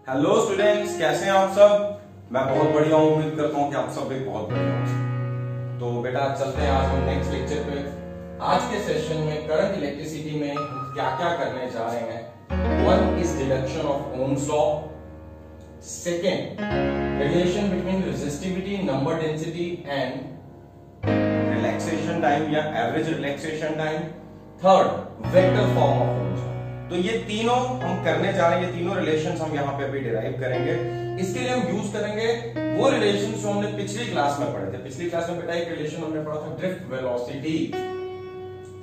Hello students, कैसे हैं आप सब। मैं बहुत बढ़िया हूँ, उम्मीद करता हूँ कि आप सब भी बहुत बढ़िया होंगे। तो बेटा चलते हैं आज हम नेक्स्ट लेक्चर पे। आज के सेशन में करंट इलेक्ट्रिसिटी में हम क्या क्या करने जा रहे हैं। One is deduction of Ohm's law, second relation between resistivity, number density and relaxation time या average relaxation time, third vector form of Ohm's. तो ये तीनों हम करने जा रहे हैं, ये तीनों रिलेशंस हम यहाँ पे अभी डिराइव करेंगे। इसके लिए हम यूज करेंगे वो रिलेशंस जो हमने पिछली क्लास में पढ़े थे। पिछली क्लास में बेटा एक रिलेशन हमने पढ़ा था ड्रिफ्ट वेलोसिटी,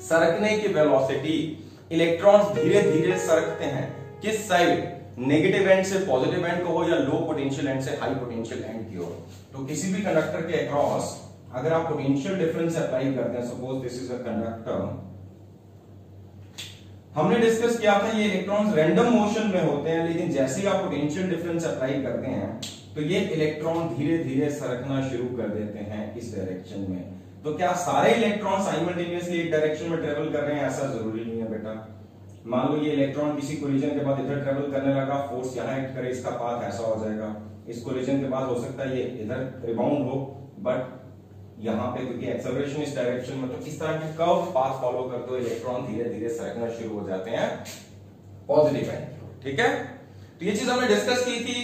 सरकने की वेलोसिटी। इलेक्ट्रॉन्स धीरे धीरे सरकते हैं किस साइड, नेगेटिव एंड से पॉजिटिव एंड को हो या लो पोटेंशियल एंड से हाई पोटेंशियल एंड की हो। तो किसी भी कंडक्टर के अक्रॉस अगर आप पोटेंशियल डिफरेंस अप्लाई करते हैं, suppose this is a conductor, हमने डिस्कस किया था ये इलेक्ट्रॉन्स रैंडम मोशन में होते हैं, लेकिन जैसे ही आप पोटेंशियल डिफरेंस अप्लाई करते हैं तो ये इलेक्ट्रॉन धीरे धीरे सरकना शुरू कर देते हैं इस डायरेक्शन में। तो क्या सारे इलेक्ट्रॉन साइमल्टेनियसली एक डायरेक्शन में ट्रेवल कर रहे हैं? ऐसा जरूरी नहीं है बेटा। मान लो ये इलेक्ट्रॉन किसी कोलिजन के बाद इधर ट्रेवल करने लगा, फोर्स यहाँ एक्ट करे, इसका पाथ ऐसा हो जाएगा। इस कोलिजन के बाद हो सकता है ये इधर रिबाउंड हो, बट यहाँ पे क्योंकि एक्सेलरेशन इस डायरेक्शन में, तो इस तरह के कर्व पाथ फॉलो करते हुए इलेक्ट्रॉन धीरे धीरे सरकना शुरू हो जाते हैं पॉजिटिव एंड। ठीक है, तो ये चीज हमने डिस्कस की थी।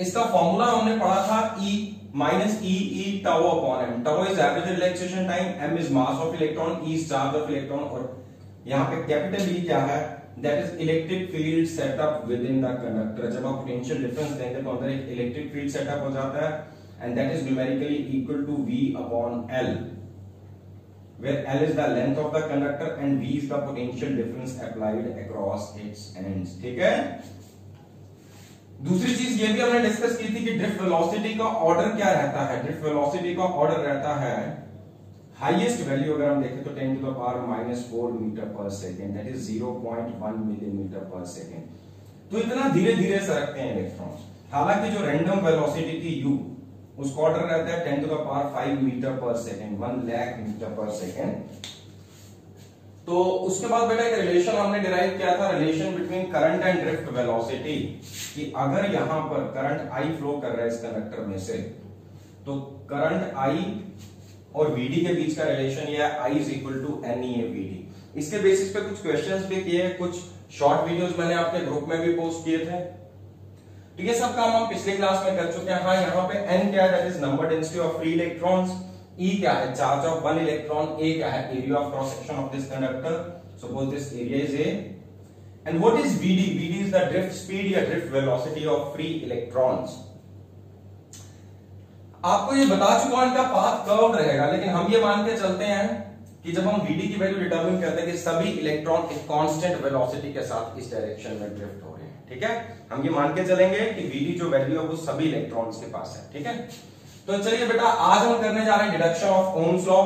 इसका फॉर्मूला हमने पढ़ा था E minus e tau upon m. Tau is average relaxation time, m is mass of electron, e is charge of electron, और यहाँ पे कैपिटल E क्या है, that is electric field setup within the conductor. जब आप potential difference देंगे तो अंदर एक इलेक्ट्रिक फील्ड सेटअप हो जाता है, and that is numerically equal to V upon L, where L is the length of the conductor and V is the potential difference applied across its ends। ठीक है, दूसरी चीज ये भी हमने डिस्कस की थी कि ड्रिफ्ट वेलोसिटी का ऑर्डर क्या रहता है। ड्रिफ्ट वेलोसिटी का ऑर्डर रहता है, हाईएस्ट वैल्यू अगर हम देखें तो 10 to the power -4 मीटर पर सेकेंड, दैट इज 0.1 मिलीमीटर पर सेकेंड। तो इतना धीरे धीरे सरकते हैं इलेक्ट्रॉन्स। हालांकि जो रैंडम वेलोसिटी थी U, उसका ऑर्डर रहता है 10 to the power 5 मीटर पर सेकेंड, 1 लाख मीटर पर सेकेंड। तो उसके बाद बेटा एक रिलेशन हमने डिराइव किया था, relation between current and drift velocity, कि अगर यहां पर करंट I फ्लो कर रहा है इस कंडक्टर में से, तो करंट I और VD के बीच का रिलेशन ये है I is equal to NEA/VD। इसके बेसिस पे कुछ क्वेश्चंस भी किए, कुछ शॉर्ट वीडियोस मैंने अपने ग्रुप में भी पोस्ट किए थे। तो ये सब काम हम पिछले क्लास में कर चुके हैं। हाँ, यहाँ पे N क्या है, that is number density of free electrons, E क्या है, charge of one electron, A क्या है, area of cross section of this conductor, suppose this area is A, and what is VD? VD is the drift speed या drift velocity of free electrons. आपको ये बता चुका हूं इनका path curved रहेगा, लेकिन हम ये मान के चलते हैं कि जब हम VD की वैल्यू डिटरमिन करते हैं कि सभी इलेक्ट्रॉन एक कांस्टेंट वेलोसिटी के साथ इस डायरेक्शन में ड्रिफ्ट हो रहे हैं। ठीक है, हम ये मान के चलेंगे कि VD जो वैल्यू है वो सभी इलेक्ट्रॉन्स के पास है। ठीक है, तो चलिए बेटा आज हम करने जा रहे हैं डिडक्शन ऑफ ओम्स लॉ।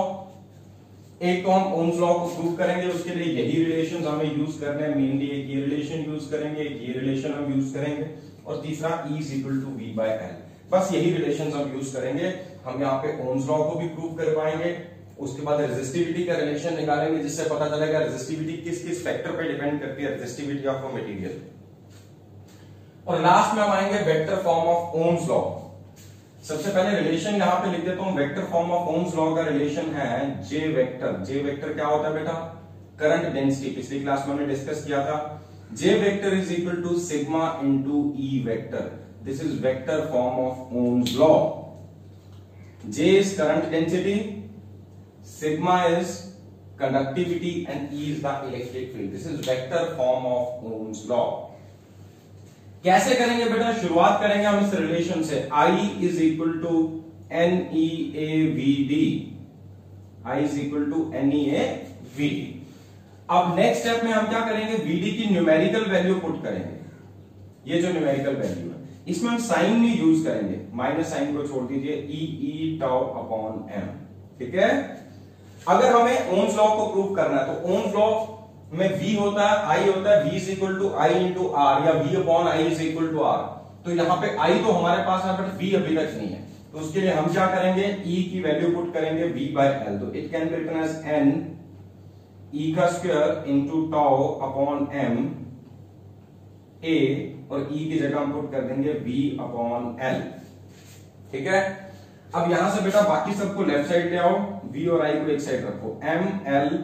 एक तो हम ओम्स लॉ को प्रूव करेंगे, उसके लिए यही रिलेशंस हमें यूज करने हैं। मेनली एक ये रिलेशन यूज करेंगे, एक ये रिलेशन हम यूज करेंगे, और तीसरा E is equal to V/L। बस यही रिलेशंस हम यूज करेंगे। हम यहाँ पे ओम्स लॉ को भी प्रूव कर पाएंगे, उसके बाद रेजिस्टिविटी का रिलेशन निकालेंगे, जिससे पता चलेगा रेजिस्टिविटी किस किस फैक्टर पे डिपेंड करती है, रेजिस्टिविटी ऑफ अ मटेरियल, और लास्ट में हम आएंगे vector form of Ohm's law. सबसे पहले रिलेशन यहां पे लिख देता हूं, vector form of Ohm's law का रिलेशन है J वेक्टर। J वेक्टर क्या होता है बेटा? Current density. पिछली क्लास में हमने डिस्कस किया था, J vector is equal to sigma into E vector. This is vector form of Ohm's law. J is current density, sigma is conductivity and E is the electric field. This is vector form of Ohm's law. कैसे करेंगे बेटा? शुरुआत करेंगे हम इस relation से, I is equal to NEA/VD। I is equal to NEA/VD। अब next step में हम क्या करेंगे, VD की न्यूमेरिकल वैल्यू पुट करेंगे। ये जो न्यूमेरिकल वैल्यू है इसमें हम साइन नहीं यूज करेंगे, माइनस साइन को छोड़ दीजिए, E टाउ अपॉन M। ठीक है, अगर हमें ओम्स लॉ को प्रूव करना है तो ओम्स लॉ में V होता है, I होता है, V is equal to I into R, या V upon I is equal to R. तो यहाँ पे I तो हमारे पास है, बट V अभी तक नहीं है, तो उसके लिए हम क्या करेंगे, E की वैल्यू पुट करेंगे V/L। तो it can be written as N E का square into tau upon M A और E की जगह हम पुट कर देंगे V अपॉन L। ठीक है, अब यहां से बेटा बाकी सबको लेफ्ट साइड ले आओ, V और I को एक साइड रखो। ML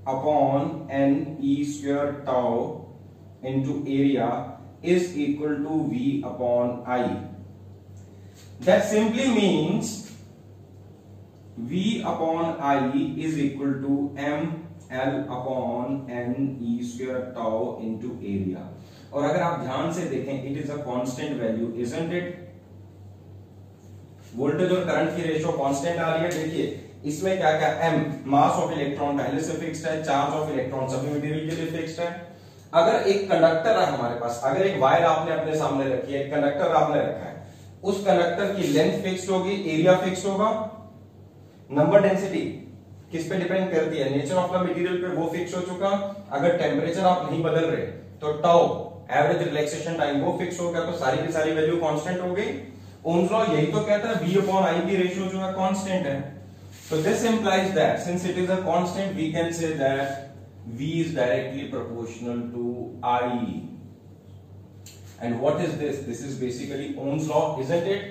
upon NE square tau into area is equal to V upon I। That simply means V upon I is equal to ML upon NE square tau into area. और अगर आप ध्यान से देखें, it is a constant value, isn't it? Voltage और current की ratio constant आ रही है। देखिए इसमें क्या क्या, m मास ऑफ इलेक्ट्रॉन पहले से फिक्स्ड है, चार्ज ऑफ इलेक्ट्रॉन सभी मटेरियल के लिए फिक्स्ड है। अगर एक कंडक्टर है हमारे पास, अगर एक वायर आपने अपने सामने रखी है, एक कंडक्टर आपने रखा है, उस कंडक्टर की लेंथ फिक्स्ड होगी, एरिया फिक्स्ड होगा, नंबर डेंसिटी किस पे डिपेंड करती है, नेचर ऑफ द मटेरियल पे, वो फिक्स हो चुका। अगर टेम्परेचर आप नहीं बदल रहे तो टाउ एवरेज रिलैक्सेशन टाइम वो फिक्स हो गया, तो सारी की सारी वैल्यू कांस्टेंट हो गई। ओम्स लॉ यही तो कहता है V अपॉन I की रेशियो जो है कांस्टेंट है। So this implies that since it is a constant, we can say that V is directly proportional to I. And what is this? This is basically Ohm's law, isn't it?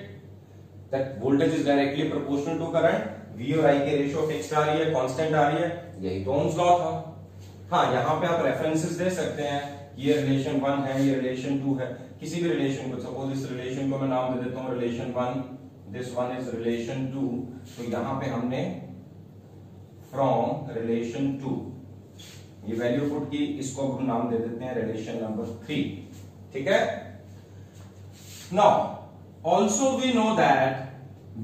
That voltage is directly proportional to current. V और I की ratio fixed आ रही है, constant आ रही है, यही तो Ohm's law था। हाँ, यहाँ पे आप रेफरेंसेस दे सकते हैं, ये रिलेशन 1 है, ये रिलेशन 2 है, किसी भी रिलेशन को, सपोज इस रिलेशन को मैं नाम दे देता हूँ relation 1, this one is relation 2। तो यहां पे हमने फ्रॉम रिलेशन 2 ये वैल्यू पुट की, इसको हम नाम दे देते हैं रिलेशन नंबर 3। ठीक है, now also we know that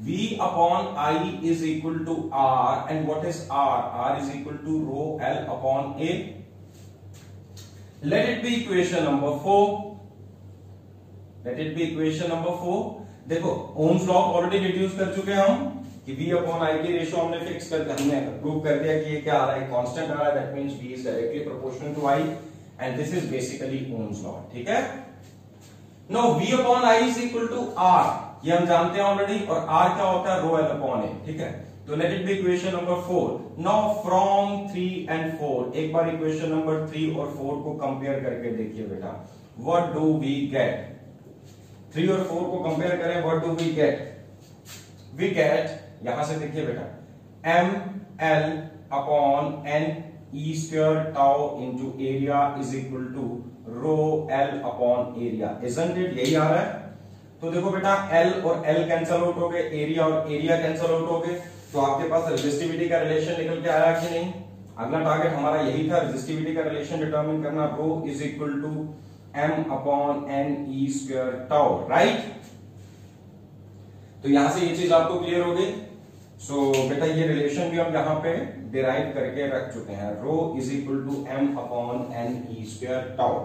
V upon I is equal to R, and what is R? R is equal to rho L upon A. Let it be equation number 4. Let it be equation number 4. देखो Ohm's law already reduce कर चुके हैं हम कि V upon I की ratio हमने fix कर, हमने प्रूव कर दिया कि ये क्या आ रहा है, कांस्टेंट आ रहा है, that means V is directly proportional to I, and this is basically Ohm's law. ठीक है, now V upon I is equal to R, ये हम जानते हैं ऑलरेडी, और R क्या होता है, रो L अपॉन A। ठीक है, तो let it be equation number 4। Now from 3 and 4, एक बार इक्वेशन नंबर 3 और 4 को कंपेयर करके देखिए बेटा, व्हाट डू वी गेट? 3 और 4 को कंपेयर करें, what do we get? We get, यहां से देखिए बेटा, ML upon NE square tau into area is equal to rho L upon area, isn't it? यही आ रहा है। तो देखो बेटा, L और L कैंसल आउट हो गए, एरिया और एरिया कैंसल आउट हो गए, तो आपके पास रेजिस्टिविटी का रिलेशन निकल के आया कि नहीं? अगला टारगेट हमारा यही था, रेजिस्टिविटी का रिलेशन डिटरमिन करना, rho is equal to M upon NE square tau, right? तो यहां से ये चीज आपको क्लियर हो गई। सो बेटा ये रिलेशन भी हम यहां पे डिराइव करके रख चुके हैं, rho is equal to M upon NE square tau.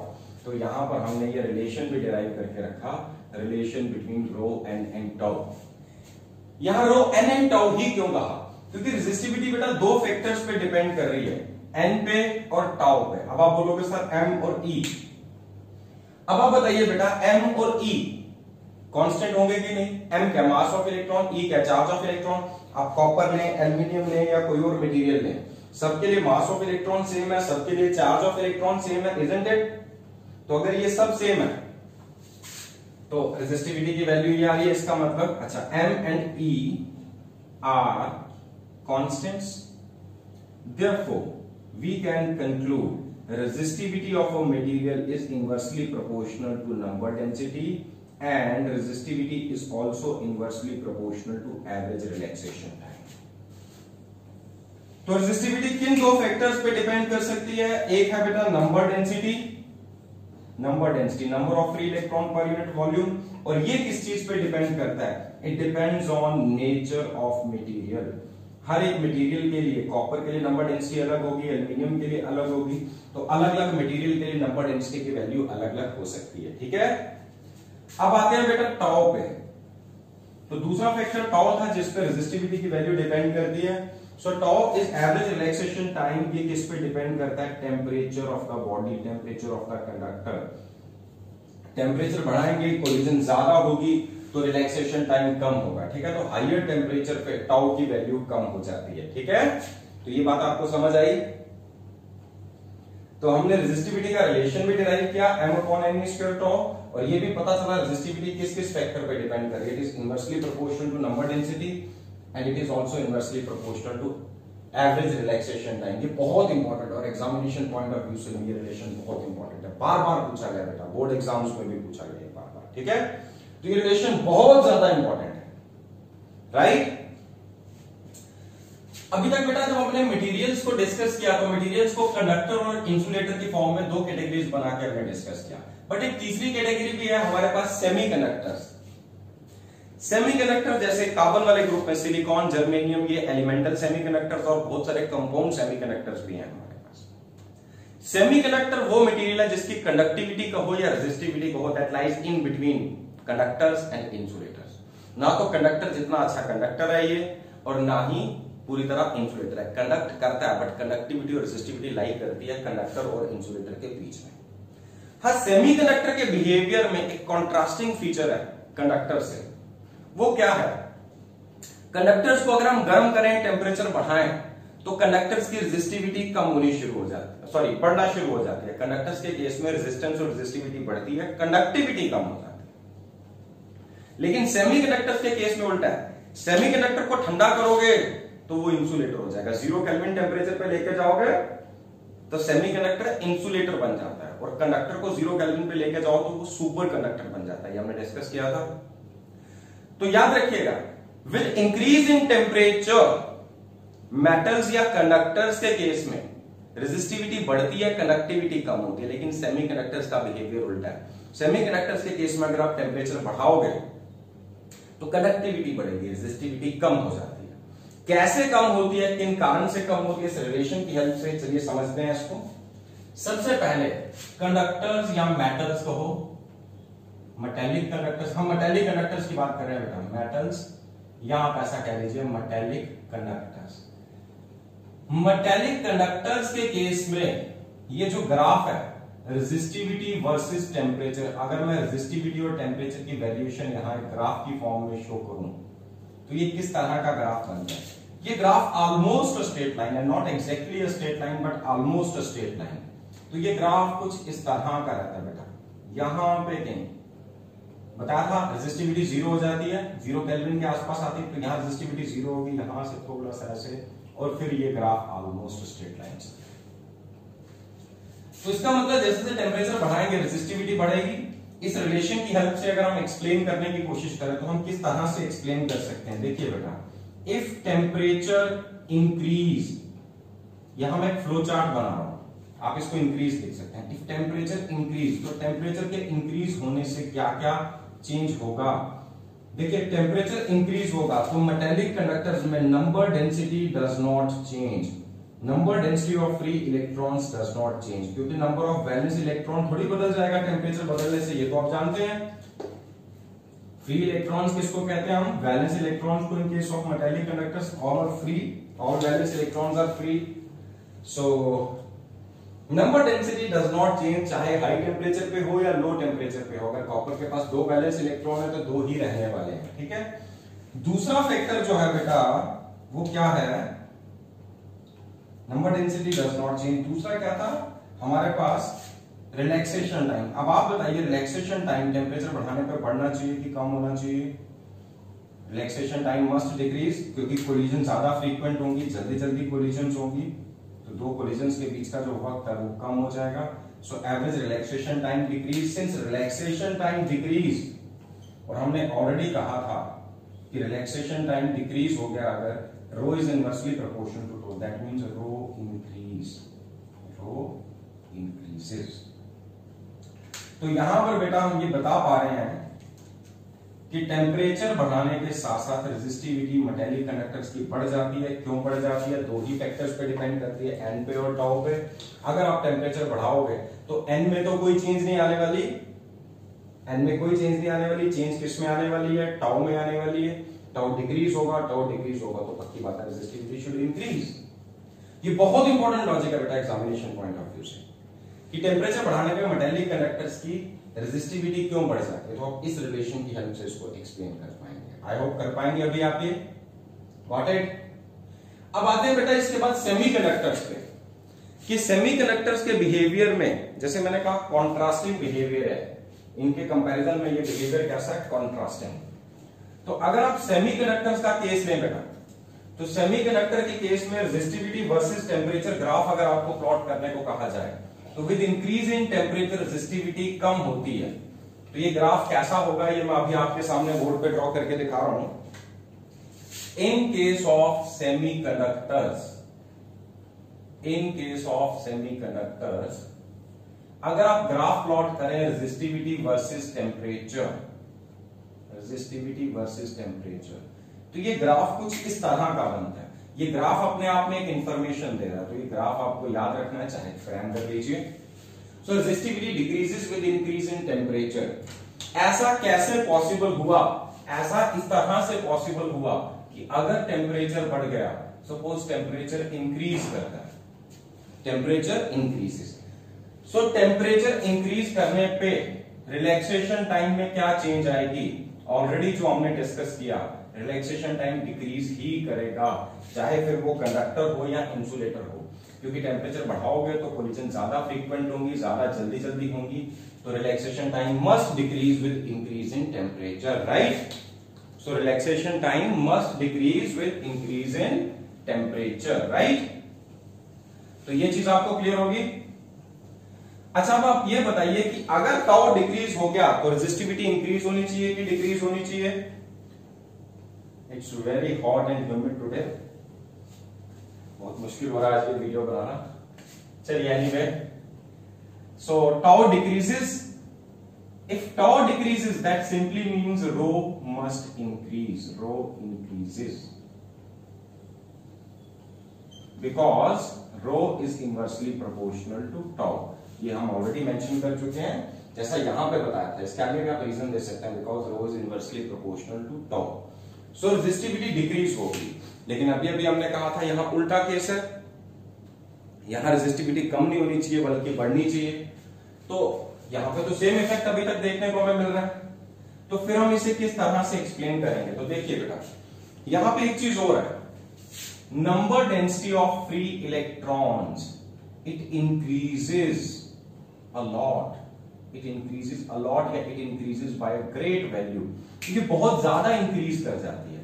तो यहां पर हमने ये रिलेशन भी डिराइव करके रखा, relation between rho and tau. यहां रो एंड टाउ ही क्यों कहा? क्योंकि रेजिस्टिविटी बेटा दो फैक्टर्स पे डिपेंड कर रही है, एन पे और टाउ पे। अब आप बोलोगे सर M और E, अब आप बताइए बेटा M और E कांस्टेंट होंगे कि नहीं? M क्या मास ऑफ इलेक्ट्रॉन, E क्या चार्ज ऑफ इलेक्ट्रॉन। आप कॉपर लें, एल्यूमिनियम लें या कोई और मटेरियल लें, सबके लिए मास ऑफ इलेक्ट्रॉन सेम है, सबके लिए चार्ज ऑफ इलेक्ट्रॉन सेम है, इजंट इट? तो अगर ये सब सेम है तो रेजिस्टिविटी की वैल्यू ये आ रही है, इसका मतलब अच्छा M and E are constants, therefore we can conclude resistivity of a material is inversely proportional to number density and resistivity is also inversely proportional to average relaxation time. तो resistivity किन दो factors पे depend कर सकती है? एक है बेटा number density, number of free electron per unit volume, और ये किस चीज पे डिपेंड करता है? It depends on nature of material. हर एक मटेरियल के लिए, कॉपर के लिए नंबर डेंसिटी अलग होगी, एल्यूमिनियम के लिए अलग होगी, तो अलग अलग मटेरियल के लिए नंबर डेंसिटी की वैल्यू अलग अलग हो सकती है। ठीक है, अब आते हैं बेटा टाउ पे। तो दूसरा फैक्टर टाउ था जिस पे रेजिस्टिविटी की वैल्यू डिपेंड करती है। सो tau is average relaxation time, ये किस पे डिपेंड करता है? Temperature of the body, temperature of the conductor. Temperature बढ़ाएंगे, कोलिजन ज्यादा होगी तो रिलैक्सेशन टाइम कम होगा। ठीक है, तो हाइयर टेम्परेचर पे टाउ की वैल्यू कम हो जाती है। ठीक है, तो ये बात आपको समझ आई। तो हमने रेजिस्टिविटी का रिलेशन भी डिराइव किया m/n² tau, और ये भी पता चला रेजिस्टिविटी किस किस फैक्टर पे डिपेंड कर रही है। It is inversely proportional to number density and it is also inversely proportional to average relaxation time. ये बहुत इंपॉर्टेंट और एग्जामिनेशन पॉइंट ऑफ व्यू से ये रिलेशन बहुत इंपॉर्टेंट है, बार बार पूछा गया बेटा, बोर्ड एग्जाम्स में भी पूछा गया बार बार, ठीक है। तो ये रिलेशन बहुत ज्यादा इंपॉर्टेंट है, राइट। अभी तक बेटा जब हमने मटेरियल्स को डिस्कस किया तो मटेरियल्स को कंडक्टर और इंसुलेटर की फॉर्म में दो कैटेगरीज बना के हमने डिस्कस किया, बट एक तीसरी कैटेगरी भी है हमारे पास, सेमीकंडक्टर्स। सेमीकंडक्टर जैसे कार्बन वाले ग्रुप में सिलिकॉन, जर्मेनियम, ये एलिमेंटल सेमीकंडक्टर्स और बहुत सारे कंपाउंड सेमीकंडक्टर्स भी हैं हमारे पास। सेमीकंडक्टर वो मटेरियल है जिसकी कंडक्टिविटी कहो या रेजिस्टिविटी कहो that lies in between conductors and insulators. ना तो कंडक्टर जितना अच्छा कंडक्टर है ये, और ना ही पूरी तरह इंसुलेटर है। कंडक्ट करता है बट कंडक्टिविटी और रेजिस्टिविटी लाई करती है कंडक्टर और इंसुलेटर के बीच में। हाँ, सेमीकंडक्टर के बिहेवियर में एक कॉन्ट्रास्टिंग फीचर है कंडक्टर से। वो क्या है? कंडक्टर्स को अगर हम गर्म करें, टेम्परेचर बढ़ाएं, तो कंडक्टर्स की रेजिस्टिविटी कम होनी शुरू हो जाती है, सॉरी बढ़ना शुरू हो जाती है। कंडक्टर्स के केस में रेजिस्टेंस और रेजिस्टिविटी बढ़ती है, कंडक्टिविटी कम हो जाती है। लेकिन सेमीकंडक्टर्स के केस में उल्टा है। सेमीकंडक्टर को ठंडा करोगे तो वो इंसुलेटर हो जाएगा। 0 केल्विन टेम्परेचर पे लेके जाओगे तो सेमीकंडक्टर इंसुलेटर बन जाता है, और कंडक्टर को 0 केल्विन पे लेके जाओ तो वो सुपर कंडक्टर बन जाता है। ये हमने डिस्कस किया था। तो याद रखिएगा, with increase in temperature metals या कंडक्टर्स के केस में रेजिस्टिविटी बढ़ती है, कंडक्टिविटी कम होती है, लेकिन सेमीकंडक्टर्स का बिहेवियर उल्टा है। सेमीकंडक्टर्स के केस में अगर आप टेम्परेचर बढ़ाओगे तो कंडक्टिविटी बढ़ेगी, रेजिस्टिविटी कम हो जाती है। कैसे कम होती है, किन कारण से कम होती है, इस रिलेशन की हेल्प से चलिए समझते हैं इसको। सबसे पहले कंडक्टर्स या मेटल्स कहो, मेटेलिक कंडक्टर्स, हम मेटेलिक कंडक्टर्स की बात कर रहे हैं बेटा, मेटल्स, या आप ऐसा कह लीजिए मेटेलिक कंडक्टर्स। मेटेलिक कंडक्टर्स के केस में ये जो ग्राफ है रेजिस्टिविटी वर्सेस टेम्परेचर, अगर मैं रेजिस्टिविटी और टेम्परेचर की वैल्यूएशन यहां एक ग्राफ की फॉर्म में शो करूं तो ये किस तरह का ग्राफ बनता है? ये ग्राफ ऑलमोस्ट स्ट्रेट लाइन है, not exactly straight line but almost straight line. तो ये ग्राफ कुछ इस तरह का रहता है बेटा। यहां पे कहीं बताया था रेजिस्टिविटी 0 हो जाती है, 0 केल्विन के आसपास आती है, तो यहां रेजिस्टिविटी 0 होगी, यहां से थोड़ा सा ऐसे, और फिर ये ग्राफ ऑलमोस्ट स्ट्रेट लाइन से। तो इसका मतलब जैसे जैसे टेम्परेचर बढ़ाएंगे रेजिस्टिविटी बढ़ेगी। इस रिलेशन की हेल्प से अगर हम एक्सप्लेन करने की कोशिश करें तो हम किस तरह से एक्सप्लेन कर सकते हैं? देखिए बेटा, इफ टेम्परेचर इंक्रीज, यहां मैं एक फ्लो चार्ट बना रहा हूं, आप इसको इंक्रीज देख सकते हैं। इफ टेम्परेचर इंक्रीज, तो टेम्परेचर के इंक्रीज होने से क्या क्या चेंज होगा? देखिए, टेम्परेचर इंक्रीज होगा तो मेटेलिक कंडक्टर्स में number density does not change, number density of free electrons does not change, क्योंकि नंबर ऑफ वैलेंस इलेक्ट्रॉन थोड़ी बदल जाएगा टेम्परेचर बदलने से, ये तो आप जानते हैं। फ्री इलेक्ट्रॉन्स किसको कहते हैं हम? वैलेंस इलेक्ट्रॉन्स को। In case of metallic conductors all are free, all valence electrons are free. So number density does not change, चाहे हाई टेम्परेचर पे हो या लो टेम्परेचर पे हो। अगर कॉपर के पास 2 वैलेंस इलेक्ट्रॉन है तो 2 ही रहने वाले हैं, ठीक है। दूसरा फैक्टर जो है बेटा वो क्या है? Number density does not change. दूसरा क्या था हमारे पास? Relaxation time. अब आप बताइए, रिलैक्सेशन टाइम टेम्परेचर बढ़ाने पे बढ़ना चाहिए कि कम होना चाहिए? रिलैक्सेशन टाइम मस्ट डिक्रीज, क्योंकि कोलिजन ज्यादा फ्रीक्वेंट होंगी, जल्दी जल्दी कोलिजन होंगी, तो 2 कोलिजन्स के बीच का जो वक्त है वो कम हो जाएगा। So average relaxation time decrease. Since relaxation time decrease, और हमने ऑलरेडी कहा था कि रिलैक्सेशन टाइम डिक्रीज हो गया अगर, rho is inversely proportional to rho, that means rho increase, rho increases. तो यहां पर बेटा हम ये बता पा रहे हैं कि टेम्परेचर बढ़ाने के साथ साथ रेजिस्टिविटी मेटेलिक कंडक्टर्स की बढ़ जाती है। क्यों बढ़ जाती है? 2 ही फैक्टर्स पे डिपेंड करती है, एन पे और टाउ पे। अगर आप टेम्परेचर बढ़ाओगे तो एन में तो कोई चेंज नहीं आने वाली, एन में कोई चेंज नहीं आने वाली, चेंज किस में आने वाली है? टाउ में आने वाली है। टाउ डिक्रीज होगा, टाउ डिक्रीज होगा तो पक्की बात है रेजिस्टिविटी शुड इंक्रीज। ये बहुत इंपॉर्टेंट लॉजिक है बेटा एग्जामिनेशन पॉइंट ऑफ व्यू से, कि टेम्परेचर बढ़ाने पे मेटेलिक कंडक्टर्स की रेजिस्टिविटी क्यों बढ़ जाती है। तो आप इस रिलेशन की हेल्प से इसको एक्सप्लेन कर पाएंगे। आई होप कर पाएंगे अभी आप ये। Got it? अब आते हैं बेटा इसके बाद सेमीकंडक्टर्स पे। कि सेमीकंडक्टर्स के बिहेवियर में, जैसे मैंने कहा कॉन्ट्रास्टिंग बिहेवियर है, इनके कंपैरिजन में ये बिहेवियर कैसा है, कॉन्ट्रास्टिंग। तो अगर आप सेमीकंडक्टर्स का केस लें बेटा, तो सेमीकंडक्टर के केस में रेजिस्टिविटी वर्सेस टेम्परेचर ग्राफ अगर आपको प्लॉट करने को कहा जाए, तो with increase in temperature resistivity कम होती है। तो ये ग्राफ कैसा होगा, ये मैं अभी आपके सामने बोर्ड पे ड्रॉ करके दिखा रहा हूं। इन case of semiconductors, in case of semiconductors, अगर आप ग्राफ प्लॉट करें resistivity versus temperature, resistivity versus temperature, तो ये ग्राफ कुछ इस तरह का बनता है। ये ग्राफ अपने आप में एक इंफॉर्मेशन दे रहा है, तो ये ग्राफ आपको याद रखना है, चाहे फ्रेम कर लीजिए। So resistivity decreases with increase in temperature. ऐसा कैसे पॉसिबल हुआ, ऐसा इस तरह से पॉसिबल हुआ कि अगर टेम्परेचर बढ़ गया, सपोज टेम्परेचर इंक्रीज करता है, टेम्परेचर इंक्रीजेस, सो टेम्परेचर इंक्रीज करने पे रिलैक्सेशन टाइम में क्या चेंज आएगी, ऑलरेडी जो हमने डिस्कस किया, रिलैक्सेशन टाइम डिक्रीज ही करेगा, चाहे फिर वो कंडक्टर हो या इंसुलेटर हो, क्योंकि टेम्परेचर बढ़ाओगे तो कोलिजन ज्यादा फ्रीक्वेंट होंगी, ज्यादा जल्दी जल्दी होंगी, तो relaxation time must decrease with increase in temperature, right. So relaxation time must decrease with increase in temperature, right. तो ये चीज आपको क्लियर होगी। अच्छा, अब आप ये बताइए कि अगर टाउ डिक्रीज हो गया तो रेजिस्टिविटी इंक्रीज होनी चाहिए कि डिक्रीज होनी चाहिए। It's very hot and humid today, बहुत मुश्किल हो रहा है आज ये वीडियो बनाना। चलिए anyway, so tau decreases, if tau decreases that simply means rho must increase, rho increases because rho is inversely proportional to tau. ये हम ऑलरेडी मेंशन कर चुके हैं, जैसा यहां पे बताया था। इसके आगे भी आप रीजन दे सकते हैं, because rho is inversely proportional to tau. So resistivity decrease होगी, लेकिन अभी अभी हमने कहा था यहां उल्टा केस है, यहां रेजिस्टिविटी कम नहीं होनी चाहिए बल्कि बढ़नी चाहिए। तो यहां पे तो सेम इफेक्ट अभी तक देखने को हमें मिल रहा है, तो फिर हम इसे किस तरह से एक्सप्लेन करेंगे। तो देखिए बेटा, यहां पे एक चीज और है, number density of free electrons, it increases a lot, it increases a lot या it increases by a great value, क्योंकि बहुत ज्यादा इंक्रीज कर जाती है।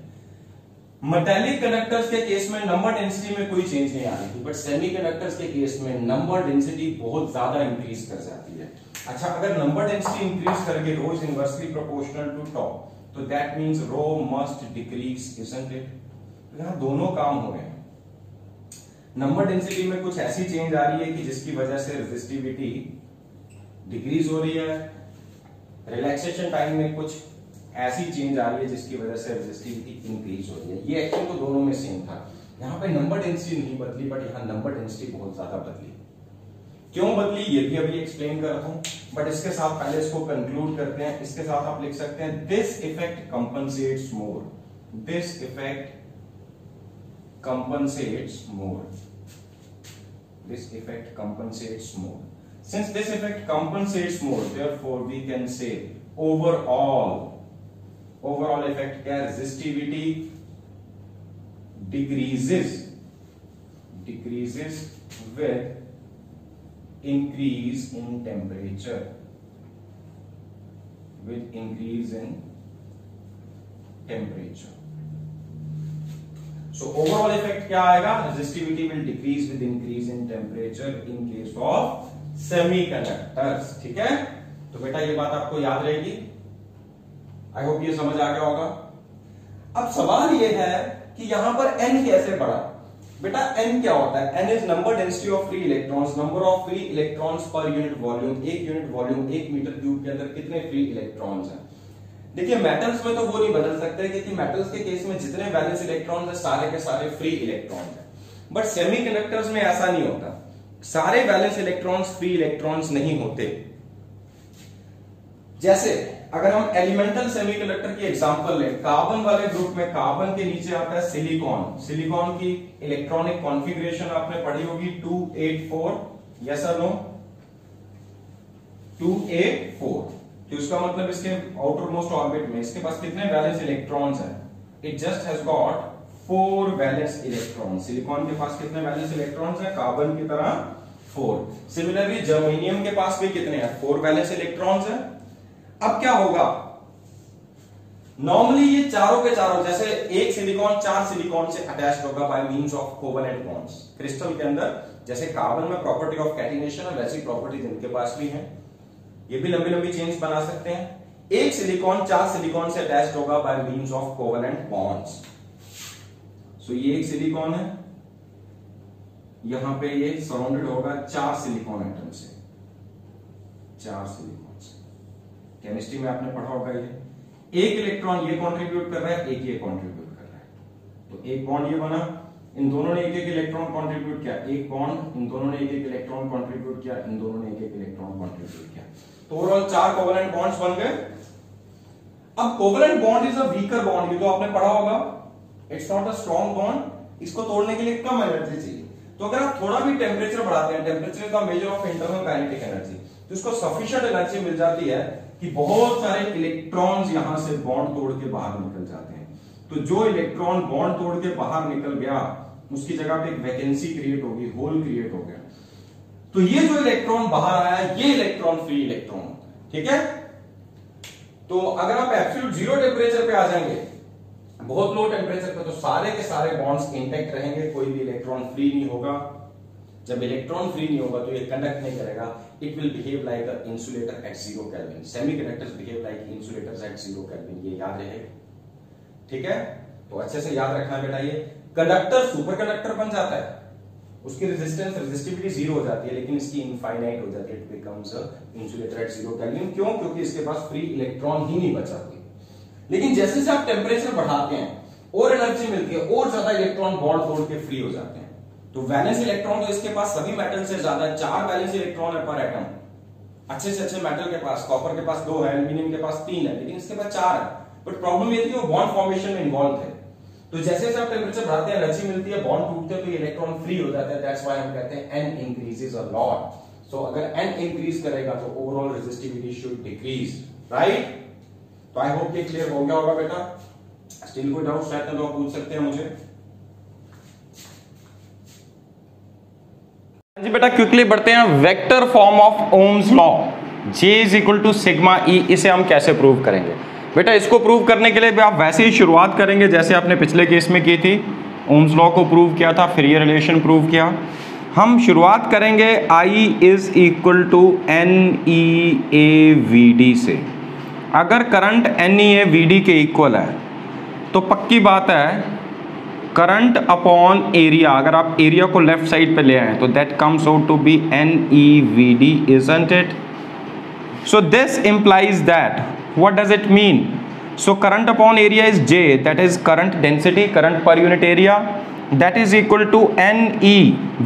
मेटेलिक कंडक्टर्स के केस में नंबर डेंसिटी में कोई चेंज नहीं आ रही थी, बट सेमीकंडक्टर्स के केस में नंबर डेंसिटी बहुत ज्यादा इंक्रीज कर जाती है। अच्छा, अगर नंबर डेंसिटी इंक्रीज करके rho is inversely proportional to tau, तो that means rho must decrease, isn't it. तो यहां दोनों काम हो गए। नंबर डेंसिटी में कुछ ऐसी चेंज आ रही है कि जिसकी वजह से रेजिस्टिविटी डिक्रीज हो रही है, रिलैक्सेशन टाइम में कुछ ऐसी चेंज आ रही है जिसकी वजह से रेजिस्टिविटी इंक्रीज हो रही है। ये एक्चुअली तो दोनों में सेम था, यहाँ पे नंबर डेंसिटी नहीं बदली, बट यहाँ नंबर डेंसिटी बहुत ज्यादा बदली। क्यों बदली ये भी अभी एक्सप्लेन करता हूं, बट इसके साथ पहले इसको कंक्लूड करते हैं। इसके साथ आप लिख सकते हैं this effect compensates more, this effect compensates more, this effect compensates more. Since this effect compensates more, therefore we can say overall effect क्या, resistivity decreases with increase in temperature, with increase in temperature. So overall effect क्या आएगा, resistivity will decrease with increase in temperature in case of semiconductors, ठीक है। तो बेटा ये बात आपको याद रहेगी, आई होप ये समझ आ गया होगा। अब सवाल ये है कि यहां पर n कैसे बढ़ा। बेटा n क्या होता है, n is number density of free electrons, number of free electrons पर यूनिट वॉल्यूम। एक यूनिट वॉल्यूम, 1 मीटर क्यूब के अंदर कितने फ्री इलेक्ट्रॉन्स हैं। देखिए मेटल्स में तो वो नहीं बदल सकते, क्योंकि मेटल्स के केस में जितने वैलेंस इलेक्ट्रॉन्स है सारे के सारे फ्री इलेक्ट्रॉन्स हैं, बट सेमीकंडक्टर्स में ऐसा नहीं होता, सारे वैलेंस इलेक्ट्रॉन्स फ्री इलेक्ट्रॉन्स नहीं होते। जैसे अगर हम एलिमेंटल सेमीकंडक्टर की एग्जांपल लें, कार्बन वाले ग्रुप में कार्बन के नीचे आता है सिलिकॉन। सिलिकॉन की इलेक्ट्रॉनिक कॉन्फ़िगरेशन आपने पढ़ी होगी 284, यस और नो, 284। तो इसका मतलब इसके आउटर मोस्ट ऑर्बिट में इसके पास कितने वैलेंस इलेक्ट्रॉन्स हैं, it just has got 4 valence electron. Silicon के पास कितने वैलेंस इलेक्ट्रॉन्स हैं, कार्बन की तरह 4। सिमिलरली जर्मेनियम के पास भी कितने हैं? 4 वैलेंस इलेक्ट्रॉन्स हैं। अब क्या होगा, नॉर्मली ये चारों के चारों, जैसे एक सिलिकॉन 4 सिलिकॉन से अटैच्ड होगा by means of covalent bonds crystal के अंदर, जैसे कार्बन में प्रॉपर्टी ऑफ कैटिनेशन है वैसी प्रॉपर्टीज इनके पास भी हैं। ये भी लंबी लंबी चेन्स बना सकते हैं। एक सिलिकॉन 4 सिलिकॉन से अटैच्ड होगा by means of covalent bonds. So ये एक सिलिकॉन है, यहां पे ये सराउंडेड होगा 4 सिलिकॉन एटम से, 4 सिलिकॉन से। केमिस्ट्री में आपने पढ़ा होगा ये। एक इलेक्ट्रॉन ये कंट्रीब्यूट कर रहा है, एक ये कंट्रीब्यूट कर रहा है, तो एक बॉन्ड ये बना, इन दोनों ने एक एक इलेक्ट्रॉन कंट्रीब्यूट किया, एक बॉन्ड, इन दोनों ने एक एक इलेक्ट्रॉन कंट्रीब्यूट किया, इन दोनों ने एक एक इलेक्ट्रॉन कंट्रीब्यूट किया, तो ओवरऑल 4 कोवेलेंट बॉन्ड्स बन गए। अब covalent bond is a weaker bond, ये तो आपने पढ़ा होगा, it's not a strong bond, इसको तोड़ने के लिए कम एनर्जी चाहिए। तो अगर आप थोड़ा भी टेम्परेचर बढ़ाते हैं, टेम्परेचर का measure of internal kinetic energy, तो इसको सफिशिएंट एनर्जी मिल जाती है कि बहुत सारे इलेक्ट्रॉन्स यहां से बॉन्ड तोड़ के बाहर निकल जाते हैं। तो जो इलेक्ट्रॉन बॉन्ड तोड़ के बाहर निकल गया, उसकी जगह पे एक वैकेंसी क्रिएट होगी, होल क्रिएट हो गया। तो ये जो इलेक्ट्रॉन बाहर आया, ये इलेक्ट्रॉन फ्री इलेक्ट्रॉन, ठीक है। तो अगर आप एब्सोल्यूट 0 टेम्परेचर पे आ जाएंगे, बहुत लो टेम्परेचर पे, तो सारे के सारे बॉन्ड्स इंटैक्ट रहेंगे, कोई भी इलेक्ट्रॉन फ्री नहीं होगा। जब इलेक्ट्रॉन फ्री नहीं होगा तो ये कंडक्ट नहीं करेगा, it will behave like a insulator at 0 kelvin. Semiconductors behave like insulators at 0 kelvin, ये याद रहेगा, ठीक है। तो अच्छे से याद रखना बेटा, ये कंडक्टर सुपर कंडक्टर बन जाता है, उसकी रेजिस्टेंस रेजिस्टिविटी 0 हो जाती है, लेकिन इसकी इनफाइनाइट हो जाती है, it becomes a insulator at 0 kelvin. क्यों? क्योंकि इसके पास फ्री इलेक्ट्रॉन ही नहीं बचा कोई। लेकिन जैसे जैसे आप टेम्परेचर बढ़ाते हैं और एनर्जी मिलती है, और ज्यादा इलेक्ट्रॉन बॉन्ड तोड़ के फ्री हो जाते हैं। तो वैलेंस इलेक्ट्रॉन तो इसके पास सभी मेटल से ज्यादा है, 4 वैलेंस इलेक्ट्रॉन है पर एटम। अच्छे से अच्छे मेटल के पास, कॉपर के पास 2 है, एल्यूमिनियम के पास 3 है, लेकिन इसके पास 4 है। बट प्रॉब्लम ये थी वो बॉन्ड फॉर्मेशन में इन्वॉल्व थे। तो जैसे जैसे आप टेम्परेचर बढ़ाते हैं, एनर्जी मिलती है, बॉन्ड टूटते हैं, तो ये इलेक्ट्रॉन फ्री हो जाता है। दैट्स व्हाई हम कहते हैं n इंक्रीजेस अ लॉट। सो अगर n इंक्रीज करेगा तो overall resistivity should decrease, right. तो आई होप ये क्लियर हो गया होगा बेटा। स्टिल कोई डाउट शायद तो आप पूछ सकते हैं मुझे। जी बेटा क्विकली बढ़ते हैं। Vector form of Ohm's law, J is equal to sigma E, इसे हम कैसे प्रूव करेंगे बेटा? इसको प्रूव करने के लिए भी आप वैसे ही शुरुआत करेंगे जैसे आपने पिछले केस में की थी, ओम्स लॉ को प्रूव किया था, फिर ये रिलेशन प्रूव किया। हम शुरुआत करेंगे I is equal to NEAVD से। अगर करंट NEAVD के इक्वल है तो पक्की बात है करंट अपॉन एरिया, अगर आप एरिया को लेफ्ट साइड पे ले आए तो that comes out to be NEVD, isn't it? So this implies that, what does it mean? So current upon area is J, that is current density, current per unit area, that is equal to NE।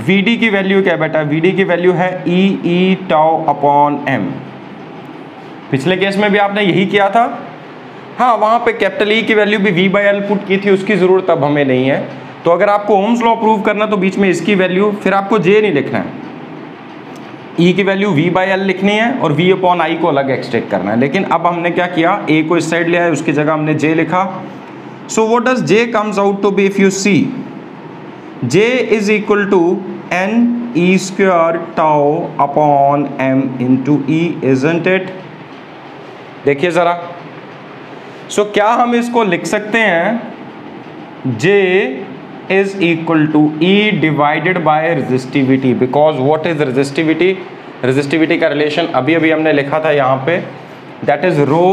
VD की value क्या है बेटा? VD की value है E tau upon M। पिछले case में भी आपने यही किया था। हाँ, वहां पे कैपिटल E की वैल्यू भी V/L पुट की थी, उसकी जरूरत अब हमें नहीं है। तो अगर आपको ओम्स लॉ प्रूव करना तो बीच में इसकी वैल्यू, फिर आपको J नहीं लिखना है, E की वैल्यू V/L लिखनी है और V अपॉन I को अलग एक्सट्रैक्ट करना है। लेकिन अब हमने क्या किया, A को इस साइड लिया है, उसकी जगह हमने J लिखा। So what does J comes out to be? If you see, J is equal to NE² tau upon M into E, isn't it? देखिए जरा। सो क्या हम इसको लिख सकते हैं J is equal to E divided by resistivity, because what is resistivity? resistivity का relation अभी अभी हमने लिखा था यहाँ पे, that is rho,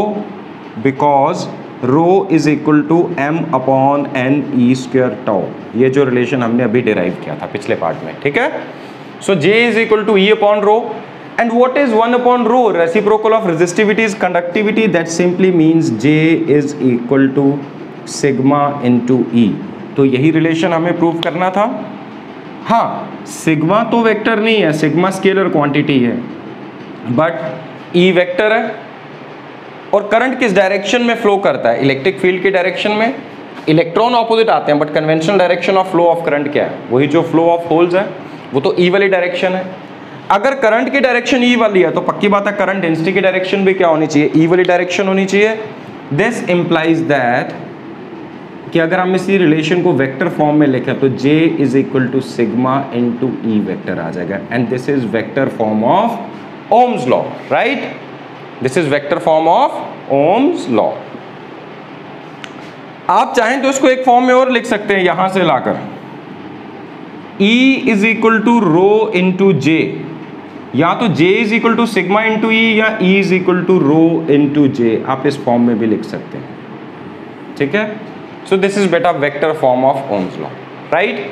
because rho is equal to M upon NE² tau। ये जो रिलेशन हमने अभी डिराइव किया था पिछले पार्ट में, ठीक है। सो J is equal to E upon rho, and what is 1 upon rho? Reciprocal of resistivity is conductivity, that simply means J is equal to sigma into E। तो यही रिलेशन हमें प्रूव करना था। हाँ, सिग्मा तो वेक्टर नहीं है, sigma scalar quantity है, बट ई वेक्टर है। और करंट किस डायरेक्शन में फ्लो करता है? इलेक्ट्रिक फील्ड की डायरेक्शन में। इलेक्ट्रॉन ऑपोजिट आते हैं, but conventional direction of flow of current क्या है? वही जो फ्लो ऑफ होल्स है, वो तो ई वाली डायरेक्शन है। अगर करंट की डायरेक्शन ई वाली है तो पक्की बात है करंट डेंसिटी की डायरेक्शन भी क्या होनी चाहिए? ई वाली डायरेक्शन होनी चाहिए। दिस इंप्लाइज दैट कि अगर हम इसी रिलेशन को वेक्टर फॉर्म में लिखें तो J is equal to sigma into E vector आ जाएगा, and this is vector form of Ohm's law, right? This is vector form of Ohm's law. आप चाहें तो इसको एक फॉर्म में और लिख सकते हैं, यहां से लाकर E is equal to rho into J, या तो J is equal to sigma into E या E is equal to rho into J, आप इस फॉर्म में भी लिख सकते हैं, ठीक है? सो दिस इज बेटा vector form of Ohm's law, right?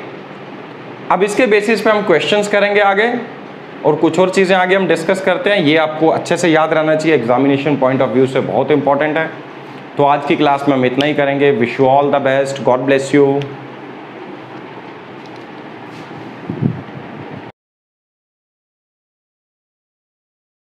अब इसके बेसिस पे हम क्वेश्चंस करेंगे आगे, और कुछ और चीजें आगे हम डिस्कस करते हैं। ये आपको अच्छे से याद रहना चाहिए, एग्जामिनेशन पॉइंट ऑफ व्यू से बहुत इंपॉर्टेंट है। तो आज की क्लास में हम इतना ही करेंगे। Wish you all the best, God bless you.